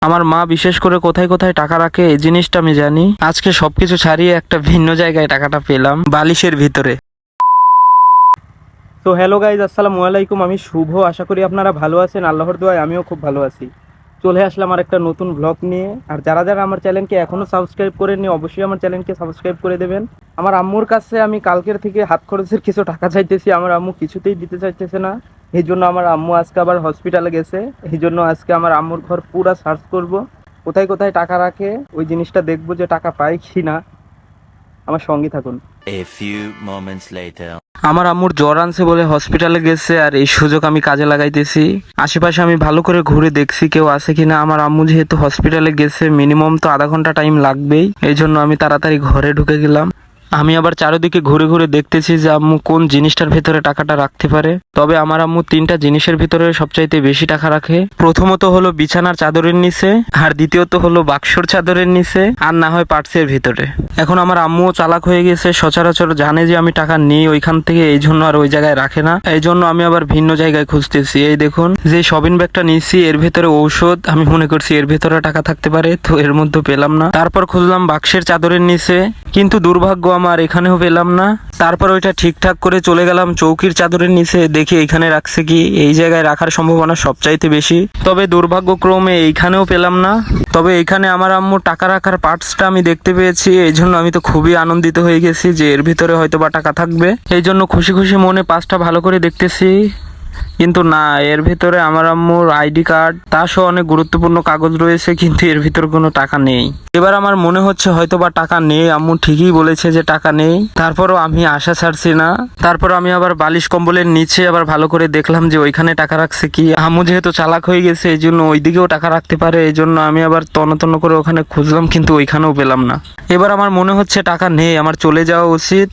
আমার মা বিশেষ করে কোথায় কোথায় টাকা রাখে এই জিনিসটা আমি জানি। আজকে সবকিছু ছাড়িয়ে একটা ভিন্ন জায়গায় টাকাটা পেলাম, বালিশের ভিতরে। তো হ্যালো গাইজ, আসসালামু আলাইকুম। আমি শুভ, আশা করি আপনারা ভালো আছেন। আল্লাহর দোয়ায় আমিও খুব ভালো আছি। চলে আসলাম আর একটা নতুন ব্লগ নিয়ে। আর যারা যারা আমার চ্যানেলকে এখনও সাবস্ক্রাইব করেননি, অবশ্যই আমার চ্যানেলকে সাবস্ক্রাইব করে দেবেন। আমার আম্মুর কাছে আমি কালকের থেকে হাত খরচের কিছু টাকা চাইতেছি, আমার আম্মু কিছুতেই দিতে চাইতেছে না। এই জন্য আমার আম্মু আজকে আবার হসপিটালে গেছে। এই জন্য আজকে আমার আম্মুর ঘর পুরা সার্চ করব, কোথায় কোথায় টাকা রাখে ওই জিনিসটা দেখবো যে টাকা পাই কি না। আমার সঙ্গে থাকুন। A few moments later. আমার আম্মুর জ্বর আনছে বলে হসপিটালে গেছে, আর এই সুযোগ আমি কাজে লাগাইতেছি। আশেপাশে আমি ভালো করে ঘুরে দেখছি কেউ আছে কিনা। আমার আম্মু যেহেতু হসপিটালে গেছে, মিনিমাম তো আধা ঘন্টা টাইম লাগবেই। এই জন্য আমি তাড়াতাড়ি ঘরে ঢুকে গেলাম। আমি আবার চারিদিকে ঘুরে ঘুরে দেখতেছি যে আম্মু কোন জিনিসটার ভিতরে টাকাটা রাখতে পারে। তবে আমার আম্মু তিনটা জিনিসের ভিতরে সবচাইতে বেশি টাকা রাখে। প্রথমত হলো বিছানার চাদরের নিচে, আর দ্বিতীয়ত হলো বাক্সর চাদরের নিচে, আর না হয় পার্সের ভিতরে। এখন আমার আম্মুও চালাক হয়ে গেছে, সচরাচর জানে যে আমি টাকা নিই ওইখান থেকে, এই জন্য আর ওই জায়গায় রাখে না। এই জন্য আমি আবার ভিন্ন জায়গায় খুঁজতেছি। এই দেখুন যে শপিং ব্যাগটা নিয়েছি, এর ভিতরে ঔষধ, আমি মনে করছি এর ভিতরে টাকা থাকতে পারে, তো এর মধ্যে পেলাম না। তারপর খুঁজলাম বাক্সের চাদরের নিচে, কিন্তু দুর্ভাগ্য আমার এখানেও পেলাম না। তারপর ওইটা ঠিকঠাক করে চলে গেলাম চৌকির চাদরের নিচে, দেখি এখানে রাখছে কি। এই জায়গায় রাখার সম্ভাবনা সবচাইতে বেশি, তবে দুর্ভাগ্যক্রমে এইখানেও পেলাম না। তবে এখানে আমার আম্মু টাকা রাখার পার্টসটা আমি দেখতে পেয়েছি। এই জন্য আমি তো খুবই আনন্দিত হয়ে গেছি যে এর ভিতরে হয়তো বা টাকা থাকবে। এই জন্য খুশি খুশি মনে পাঁচটা ভালো করে দেখতেছি, কিন্তু না, এর ভিতরে আমার আম্মুর আইডি কার্ড তা সহ অনেক গুরুত্বপূর্ণ কাগজ রয়েছে, কিন্তু এর ভিতরে কোনো টাকা নেই। এবার আমার মনে হচ্ছে হয়তো বা টাকা নেই, আম্মু ঠিকই বলেছে যে টাকা নেই। তারপরও আমি আশা ছাড়ছি না। তারপর আমি আবার বালিশ কম্বলের নিচে আবার ভালো করে দেখলাম যে ওইখানে টাকা রাখছে কি। আম্মু যেহেতু চালাক হয়ে গেছে, এই জন্য ওইদিকেও টাকা রাখতে পারে। এই জন্য আমি আবার তন্ন তন্ন করে ওখানে খুঁজলাম, কিন্তু ওইখানেও পেলাম না। এবার আমার মনে হচ্ছে টাকা নেই, আমার চলে যাওয়া উচিত।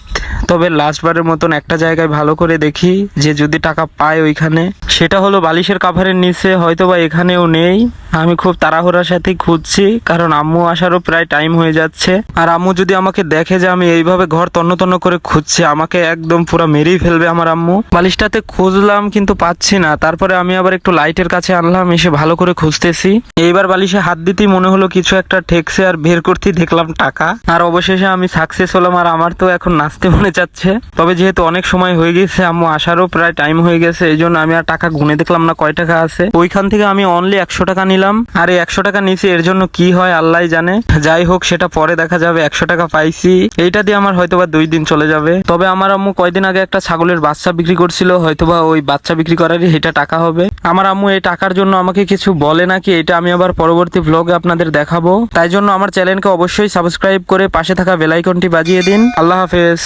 তবে লাস্টবারের মতন একটা জায়গায় ভালো করে দেখি যে যদি টাকা পায় ওইখানে। সেটা হলো বালিশের কাভারের নিচে, হয়তো বা এখানেও নেই। আমি খুব তাড়াহুড়ার সাথেই খুঁজছি, কারণ আম্মু আসারও প্রায় টাইম হয়ে যাচ্ছে। আর আম্মু যদি আমাকে দেখে যে আমি এইভাবে ঘর তন্ন তন্ন করে খুঁজছি, আমাকে একদম পুরো মেরেই ফেলবে আমার আম্মু। বালিশটাতে খুঁজলাম কিন্তু পাচ্ছি না। তারপরে আমি আবার একটু লাইটের কাছে আনলাম, এসে ভালো করে খুঁজতেছি। এইবার বালিশে হাত দিতেই মনে হলো কিছু একটা ঠেকছে, আর বের করতেই দেখলাম টাকা। আর অবশেষে আমি সাকসেস হলাম। আর আমার তো এখন নাচতে মনে চাচ্ছে। তবে যেহেতু অনেক সময় হয়ে গেছে, আম্মু আসারও প্রায় টাইম হয়ে গেছে, এই জন্য আমি আর টাকা গুনে দেখলাম না কয় টাকা আছে। ওইখান থেকে আমি অনলি 100 টাকা নিলাম। আর এই 100 টাকা নিচে এর জন্য কি হয় আল্লাহ জানে। যাই হোক, সেটা পরে দেখা যাবে। 100 টাকা পাইছি, এইটা দিয়ে আমার হয়তোবা 2 দিন চলে যাবে। তবে আমার আম্মু কয়দিন আগে একটা ছাগলের বাচ্চা বিক্রি করছিল, হয়তোবা ওই বাচ্চা বিক্রি করারই এটা টাকা হবে। আমার আম্মু এই টাকার জন্য আমাকে কিছু বলে নাকি, এটা আমি আবার পরবর্তী ভ্লগে আপনাদের দেখাবো। তাই জন্য আমার চ্যানেলকে অবশ্যই সাবস্ক্রাইব করে পাশে থাকা বেল আইকনটি বাজিয়ে দিন। আল্লাহ হাফেজ।